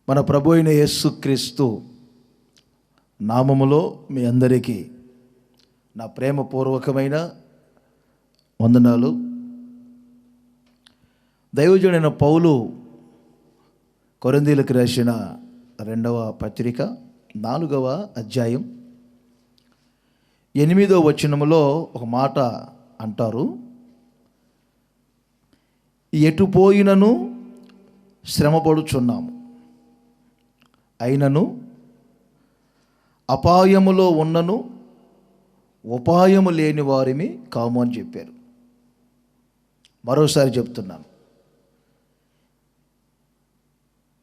మన ప్రభు అయిన యేసుక్రీస్తు నామములో మీ అందరికీ నా ప్రేమపూర్వకమైన వందనాలు. దైవజనుడైన పౌలు కొరింథీయులకు రాసిన 2వ పత్రిక 4వ అధ్యాయం 8వ వచనములో ఒక మాట అంటారు, ఎటు పోయినను శ్రమపడుచున్నాము, అయినను అపాయములో ఉన్నను ఉపాయము లేని వారిని కాము అని చెప్పారు. మరోసారి చెప్తున్నాను,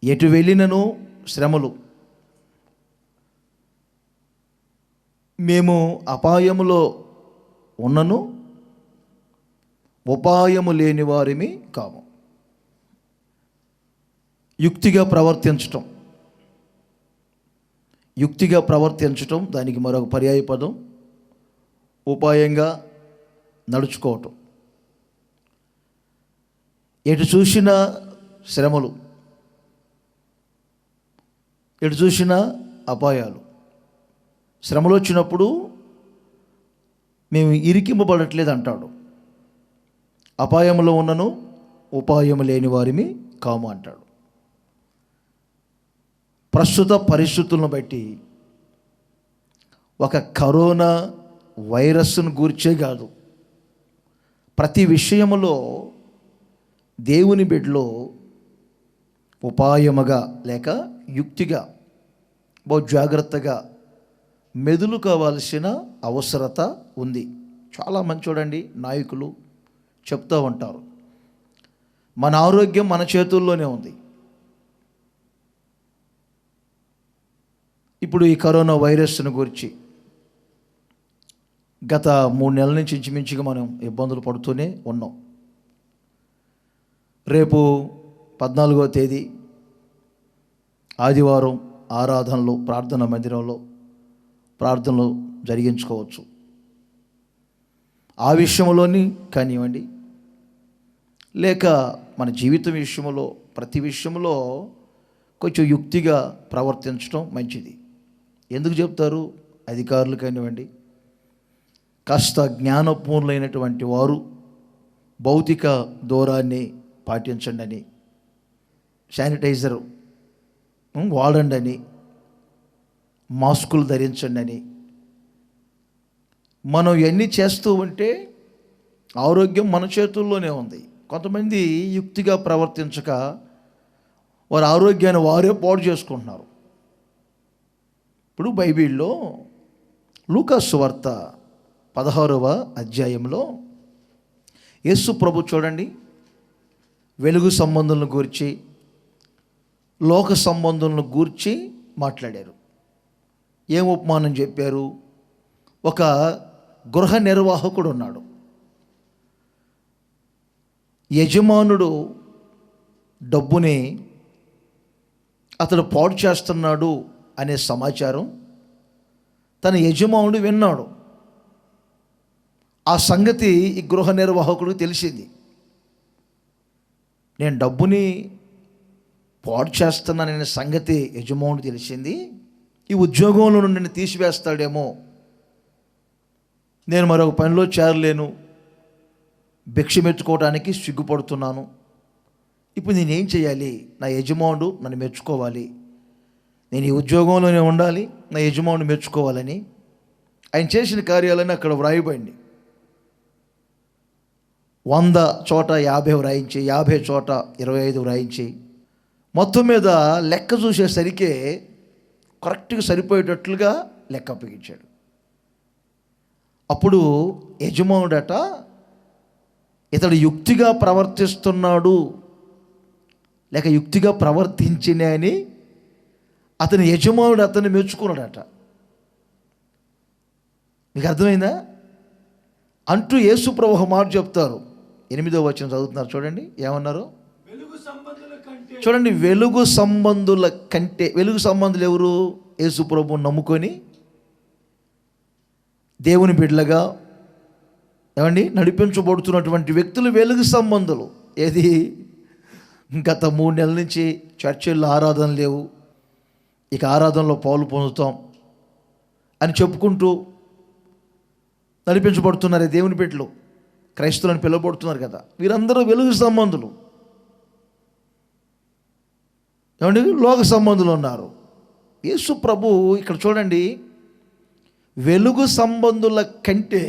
ఎటు వెళ్ళినను శ్రమలు, మేము అపాయములో ఉన్నను ఉపాయము లేని వారిని కాము. యుక్తిగా ప్రవర్తించటం దానికి మరొక పర్యాయ పదం ఉపాయంగా నడుచుకోవటం. ఎటు చూసినా శ్రమలు, ఎటు చూసినా అపాయాలు. శ్రమలు వచ్చినప్పుడు మేము ఇరికింపబడట్లేదు అంటాడు, అపాయంలో ఉన్నను ఉపాయము లేని వారిని కాము అంటాడు. ప్రస్తుత పరిస్థితులను బట్టి ఒక కరోనా వైరస్ను గూర్చే కాదు, ప్రతి విషయములో దేవుని బిడ్డలో ఉపాయముగా లేక యుక్తిగా బహు జాగ్రత్తగా మెదులు కావాల్సిన అవసరత ఉంది. చాలామంది చూడండి, నాయకులు చెప్తూ ఉంటారు, మన ఆరోగ్యం మన చేతుల్లోనే ఉంది. ఇప్పుడు ఈ కరోనా వైరస్ను గురించి గత 3 నెలల నుంచి ఇంచుమించుగా మనం ఇబ్బందులు పడుతూనే ఉన్నాం. రేపు 14వ తేదీ ఆదివారం ఆరాధనలో ప్రార్థనా మందిరంలో ప్రార్థనలు జరిగించుకోవచ్చు. ఆ విషయంలోని కానివ్వండి, లేక మన జీవితం విషయంలో ప్రతి విషయంలో కొంచెం యుక్తిగా ప్రవర్తించడం మంచిది. ఎందుకు చెప్తారు? అధికారులు కానివ్వండి, కాస్త జ్ఞానపూర్ణులైనటువంటి వారు భౌతిక దూరాన్ని పాటించండి అని, శానిటైజర్ వాడండి అని, మాస్కులు ధరించండి అని, మనం ఇవన్నీ చేస్తూ ఉంటే ఆరోగ్యం మన చేతుల్లోనే ఉంది. కొంతమంది యుక్తిగా ప్రవర్తించక వారి ఆరోగ్యాన్ని వారే పాడు చేసుకుంటున్నారు. ఇప్పుడు బైబిల్లో లూకా సువార్త 16వ అధ్యాయంలో యేసు ప్రభు చూడండి, వెలుగు సంబంధులను గూర్చి లోక సంబంధులను గూర్చి మాట్లాడారు. ఏం ఉపమానం చెప్పారు? ఒక గృహ నిర్వాహకుడు ఉన్నాడు. యజమానుడు డబ్బుని అతడు పాడు చేస్తున్నాడు అనే సమాచారం తన యజమానుడు విన్నాడు. ఆ సంగతి ఈ గృహ నిర్వాహకుడికి తెలిసింది. నేను డబ్బుని పాడు చేస్తున్నాననే సంగతి యజమానుడు తెలిసింది. ఈ ఉద్యోగంలో నుండి నన్ను తీసివేస్తాడేమో, నేను మరొక పనిలో చేరలేను, భిక్షమెత్తుకోవడానికి సిగ్గుపడుతున్నాను. ఇప్పుడు నేనేం చేయాలి? నా యజమానుడు నన్ను మెచ్చుకోవాలి, నేను ఈ ఉద్యోగంలోనే ఉండాలి, నా యజమానుడు మెచ్చుకోవాలని ఆయన చేసిన కార్యాలని అక్కడ వ్రాయబడింది. 100 చోట 50 వ్రాయించి, 50 చోట 25 వ్రాయించి, మొత్తం మీద లెక్క చూసేసరికి కరెక్ట్గా సరిపోయేటట్లుగా లెక్క అప్పగించాడు. అప్పుడు యజమానుడట, ఇతడు యుక్తిగా ప్రవర్తిస్తున్నాడు లేక యుక్తిగా ప్రవర్తించినే అని అతని యజమానుడు అతన్ని మెచ్చుకున్నాడట. మీకు అర్థమైందా? అంటూ యేసు ప్రభు ఒక మాట చెప్తారు. 8వ వచనం చదువుతున్నారు చూడండి, ఏమన్నారు? చూడండి, వెలుగు సంబంధుల కంటే. వెలుగు సంబంధులు ఎవరు? యేసు ప్రభువుని నమ్ముకొని దేవుని బిడ్డలుగా నడిపించబడుతున్నటువంటి వ్యక్తులు వెలుగు సంబంధులు. ఏది? గత 3 నెలల నుంచి చర్చిల్లో ఆరాధన లేవు, ఇక ఆరాధనలో పాలు పొందుతాం అని చెప్పుకుంటూ నడిపించబడుతున్నారు దేవుని బిడ్డలు, క్రైస్తవులను పిలువబడుతున్నారు కదా. వీరందరూ వెలుగు సంబంధులు, ఏమండి, లోక సంబంధులు ఉన్నారు. యేసు ప్రభు ఇక్కడ చూడండి, వెలుగు సంబంధుల కంటే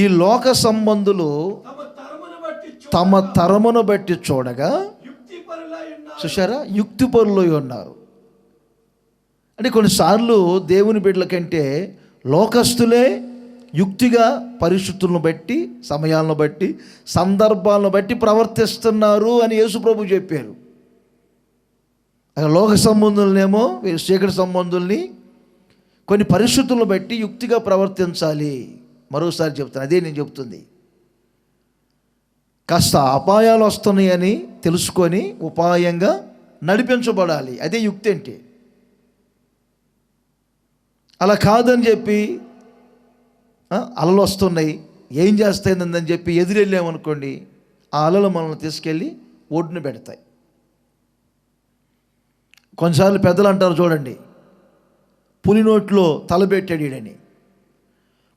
ఈ లోక సంబంధులు తమ తరమును బట్టి చూడగా చూశారా, యుక్తిపరులై ఉన్నారు. అంటే కొన్నిసార్లు దేవుని బిడ్డల కంటే లోకస్తులే యుక్తిగా పరిస్థితులను బట్టి, సమయాలను బట్టి, సందర్భాలను బట్టి ప్రవర్తిస్తున్నారు అని యేసు ప్రభు చెప్పారు. లోక సంబంధులనేమో, చీకటి సంబంధుల్ని కొన్ని పరిస్థితులను బట్టి యుక్తిగా ప్రవర్తించాలి. మరోసారి చెప్తాను, అదే నేను చెప్తుంది. కాస్త అపాయాలు వస్తున్నాయని తెలుసుకొని ఉపాయంగా నడిపించబడాలి, అదే యుక్తి అంటే. అలా కాదని చెప్పి అలలు వస్తున్నాయి, ఏం చేస్తాయిందని చెప్పి ఎదురెళ్ళామనుకోండి, ఆ అలలు మనల్ని తీసుకెళ్ళి ఒడ్డున పెడతాయి. కొన్నిసార్లు పెద్దలు అంటారు చూడండి, పులి నోట్లో తలబెట్టాడని.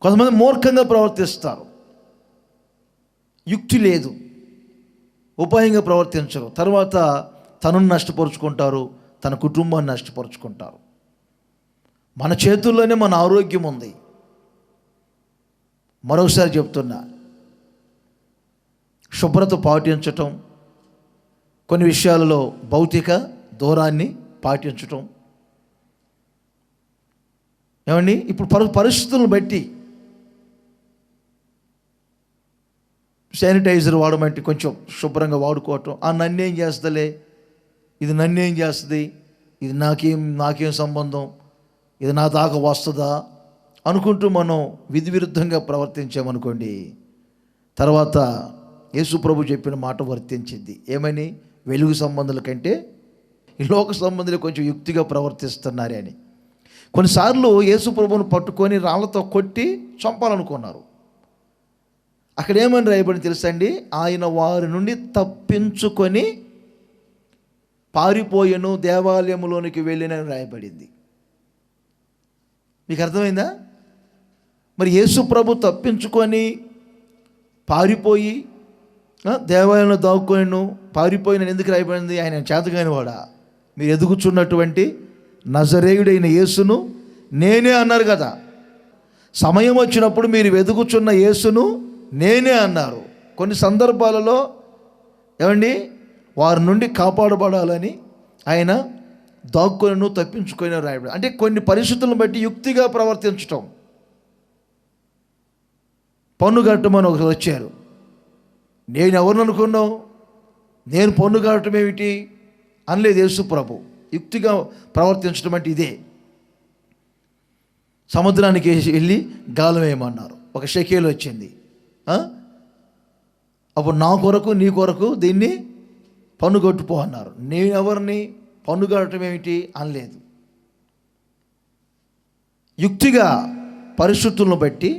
కొంతమంది మూర్ఖంగా ప్రవర్తిస్తారు, యుక్తి లేదు, ఉపాయంగా ప్రవర్తించరు. తర్వాత తనను నష్టపరుచుకుంటారు, తన కుటుంబాన్ని నష్టపరుచుకుంటారు. మన చేతుల్లోనే మన ఆరోగ్యం ఉంది. మరోసారి చెప్తున్నా, శుభ్రత పాటించటం, కొన్ని విషయాలలో భౌతిక దూరాన్ని పాటించటం, ఏమండి, ఇప్పుడు పరిస్థితులను బట్టి శానిటైజర్ వాడమంటే కొంచెం శుభ్రంగా వాడుకోవటం. నన్నేం చేస్తలే, ఇది నన్నేం చేస్తుంది, ఇది నాకేం సంబంధం, ఇది నా దాకా వస్తుందా అనుకుంటూ మనం విధి విరుద్ధంగా ప్రవర్తించామనుకోండి, తర్వాత యేసు ప్రభు చెప్పిన మాట వర్తించింది. ఏమని? వెలుగు సంబంధుల కంటే ఈ లోక సంబంధులు కొంచెం యుక్తిగా ప్రవర్తిస్తున్నారే అని. కొన్నిసార్లు యేసు ప్రభువును పట్టుకొని రాళ్లతో కొట్టి చంపాలనుకున్నారు. అక్కడ ఏమని రాయబడి తెలుసండి, ఆయన వారి నుండి తప్పించుకొని పారిపోయెను, దేవాలయంలోనికి వెళ్ళినని రాయబడింది. మీకు అర్థమైందా? మరి యేసు ప్రభు తప్పించుకొని పారిపోయి దేవాలయంలో దాక్కుని పారిపోయిన ఎందుకు రాయబడింది? ఆయన చేతగాని వాడా? మీరు ఎదుగుచున్నటువంటి నజరేయుడైన యేసును నేనే అన్నారు కదా. సమయం వచ్చినప్పుడు మీరు వెదుగుచున్న యేసును నేనే అన్నారు. కొన్ని సందర్భాలలో ఏమండి, వారి నుండి కాపాడబడాలని ఆయన దాక్కులను తప్పించుకొని రాయబడి. అంటే కొన్ని పరిస్థితులను బట్టి యుక్తిగా ప్రవర్తించటం. పన్ను కట్టమని ఒకరు వచ్చారు. నేను ఎవరిని అనుకున్నావు, నేను పన్ను కట్టడం ఏమిటి అనలేదు యేసు ప్రభు. యుక్తిగా ప్రవర్తించడం అంటే ఇదే. సముద్రానికి వెళ్ళి గాలం వేయమన్నారు, ఒక షెకేలు వచ్చింది. అప్పుడు నా కొరకు నీ కొరకు దీన్ని పన్ను కట్టుపో అన్నారు. నేను ఎవరిని పన్ను కట్టడం ఏమిటి అనలేదు. యుక్తిగా పరిస్థితులను బట్టి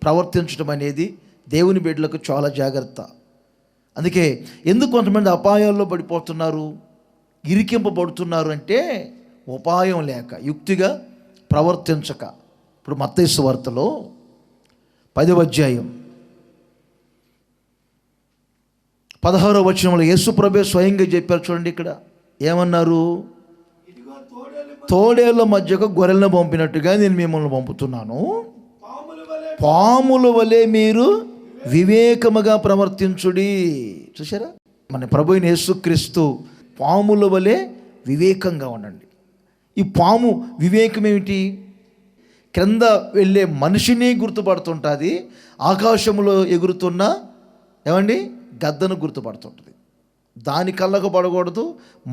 ప్రవర్తించడం అనేది దేవుని బిడ్డలకు చాలా జాగ్రత్త. అందుకే ఎందుకు కొంతమంది అపాయాల్లో పడిపోతున్నారు, ఇరికింపబడుతున్నారు అంటే ఉపాయం లేక, యుక్తిగా ప్రవర్తించక. ఇప్పుడు మత్తయి సువార్తలో 10వ అధ్యాయం 16వ వచనంలో యేసు ప్రభువే స్వయంగా చెప్పారు. చూడండి ఇక్కడ ఏమన్నారు, తోడేళ్ల మధ్యకు గొర్రెలను పంపినట్టుగా నేను మిమ్మల్ని పంపుతున్నాను, పాముల వలె మీరు వివేకముగా ప్రవర్తించుడి. చూసారా, మన ప్రభు అయిన యేసుక్రీస్తు పాముల వలె వివేకంగా ఉండండి. ఈ పాము వివేకం ఏమిటి? క్రింద వెళ్ళే మనిషిని గుర్తుపడుతుంటుంది, ఆకాశంలో ఎగురుతున్న ఏమండి గద్దను గుర్తుపడుతుంటుంది. దాని కళ్ళకు పడకూడదు,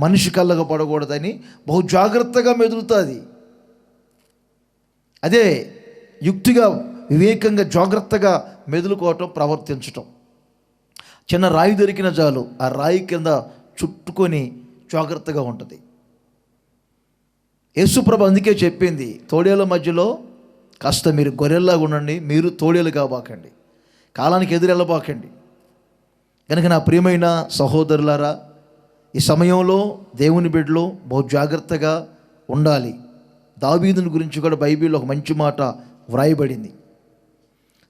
మనిషి కళ్ళకు పడకూడదని బహు జాగ్రత్తగా మెదులుతుంది. అదే యుక్తిగా వివేకంగా జాగ్రత్తగా మెదులుకోవటం, ప్రవర్తించటం. చిన్న రాయి దొరికిన చాలు ఆ రాయి కింద చుట్టుకొని జాగ్రత్తగా ఉంటుంది. యేసుప్రభు అందుకే చెప్పింది, తోడేళ్ళ మధ్యలో కాస్త మీరు గొర్రెల్లాగా ఉండండి, మీరు తోడేలు కాబాకండి, కాలానికి ఎదురెళ్ళబాకండి. కనుక నా ప్రియమైన సహోదరులారా, ఈ సమయంలో దేవుని బిడ్డలో బహు జాగ్రత్తగా ఉండాలి. దావీదుని గురించి కూడా బైబిల్లో ఒక మంచి మాట వ్రాయబడింది.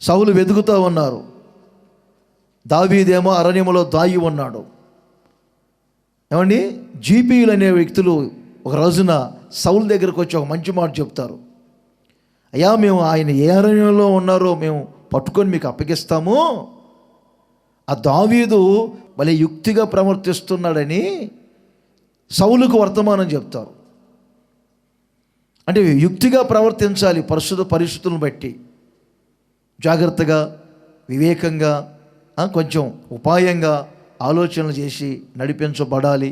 సౌలు వెతుకుతూ ఉన్నారు, దావీదేమో అరణ్యములో దాగి ఉన్నాడు. ఏమండి, జీపీయులు అనే వ్యక్తులు ఒక రోజున సౌలు దగ్గరకు వచ్చి ఒక మంచి మాట చెప్తారు. అయ్యా, మేము ఆయన ఏ అరణ్యంలో ఉన్నారో మేము పట్టుకొని మీకు అప్పగిస్తాము, ఆ దావీదు భలే యుక్తిగా ప్రవర్తిస్తున్నాడని సౌలుకు వర్తమానం చెప్తారు. అంటే యుక్తిగా ప్రవర్తించాలి, పరిస్థితులను బట్టి జాగ్రత్తగా, వివేకంగా, కొంచెం ఉపాయంగా ఆలోచనలు చేసి నడిపించబడాలి.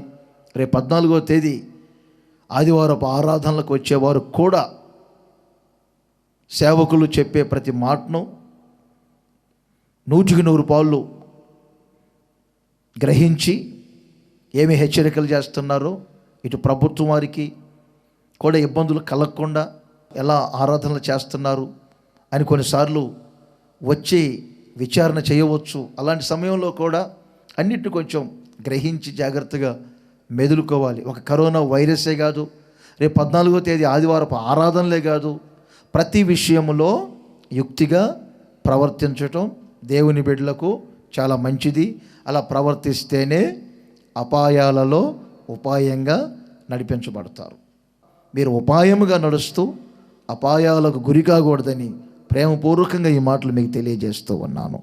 రేపు 14వ తేదీ ఆదివారపు ఆరాధనలకు వచ్చేవారు కూడా సేవకులు చెప్పే ప్రతి మాటను 100% గ్రహించి ఏమి హెచ్చరికలు చేస్తున్నారో, ఇటు ప్రభుత్వం వారికి కూడా ఇబ్బందులు కలగకుండా ఎలా ఆరాధనలు చేస్తున్నారు అని కొన్నిసార్లు వచ్చి విచారణ చేయవచ్చు. అలాంటి సమయంలో కూడా అన్నిటిని కొంచెం గ్రహించి జాగ్రత్తగా మెదులుకోవాలి. ఒక కరోనా వైరసే కాదు, రేపు 14వ తేదీ ఆదివారపు ఆరాధనలే కాదు, ప్రతి విషయంలో యుక్తిగా ప్రవర్తించటం దేవుని బిడ్డలకు చాలా మంచిది. అలా ప్రవర్తిస్తేనే అపాయాలలో ఉపాయంగా నడిపించబడతారు. మీరు ఉపాయముగా నడుస్తూ అపాయాలకు గురి కాకూడదని ప్రేమపూర్వకంగా ఈ మాటలు మీకు తెలియజేస్తూ ఉన్నాను.